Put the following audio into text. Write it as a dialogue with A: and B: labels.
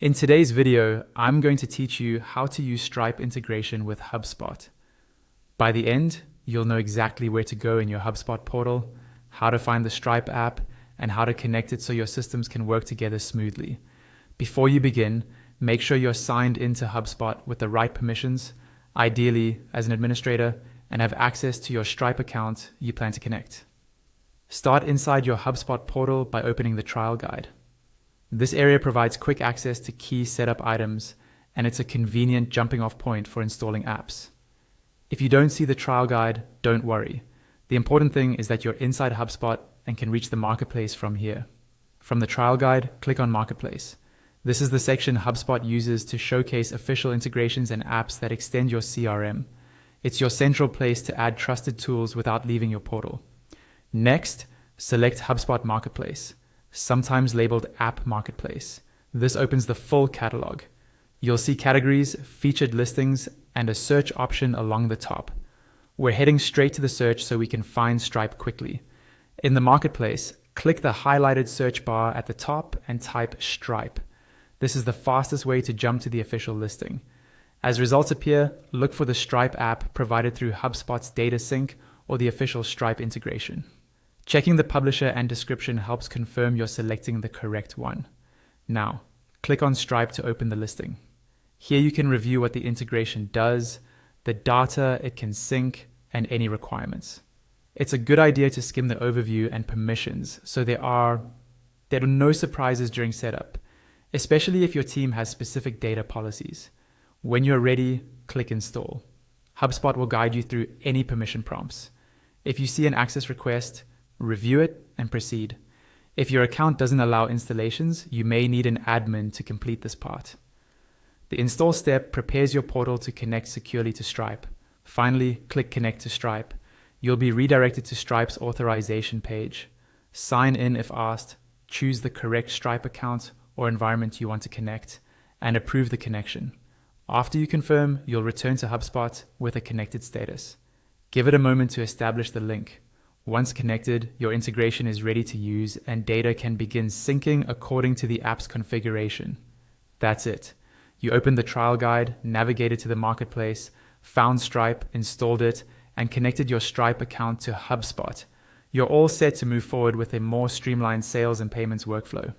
A: In today's video, I'm going to teach you how to use Stripe integration with HubSpot. By the end, you'll know exactly where to go in your HubSpot portal, how to find the Stripe app, and how to connect it so your systems can work together smoothly. Before you begin, make sure you're signed into HubSpot with the right permissions, ideally as an administrator, and have access to your Stripe account you plan to connect. Start inside your HubSpot portal by opening the trial guide. This area provides quick access to key setup items, and it's a convenient jumping off point for installing apps. If you don't see the trial guide, don't worry. The important thing is that you're inside HubSpot and can reach the marketplace from here. From the trial guide, click on Marketplace. This is the section HubSpot uses to showcase official integrations and apps that extend your CRM. It's your central place to add trusted tools without leaving your portal. Next, select HubSpot Marketplace, sometimes labeled App Marketplace. This opens the full catalog. You'll see categories, featured listings, and a search option along the top. We're heading straight to the search so we can find Stripe quickly. In the Marketplace, click the highlighted search bar at the top and type Stripe. This is the fastest way to jump to the official listing. As results appear, look for the Stripe app provided through HubSpot's data sync or the official Stripe integration. Checking the publisher and description helps confirm you're selecting the correct one. Now, click on Stripe to open the listing. Here you can review what the integration does, the data it can sync, and any requirements. It's a good idea to skim the overview and permissions so there are no surprises during setup, especially if your team has specific data policies. When you're ready, click Install. HubSpot will guide you through any permission prompts. If you see an access request, review it and proceed. If your account doesn't allow installations, you may need an admin to complete this part. The install step prepares your portal to connect securely to Stripe. Finally, click Connect to Stripe. You'll be redirected to Stripe's authorization page. Sign in if asked, choose the correct Stripe account or environment you want to connect, and approve the connection. After you confirm, you'll return to HubSpot with a connected status. Give it a moment to establish the link. Once connected, your integration is ready to use and data can begin syncing according to the app's configuration. That's it. You opened the trial guide, navigated to the marketplace, found Stripe, installed it, and connected your Stripe account to HubSpot. You're all set to move forward with a more streamlined sales and payments workflow.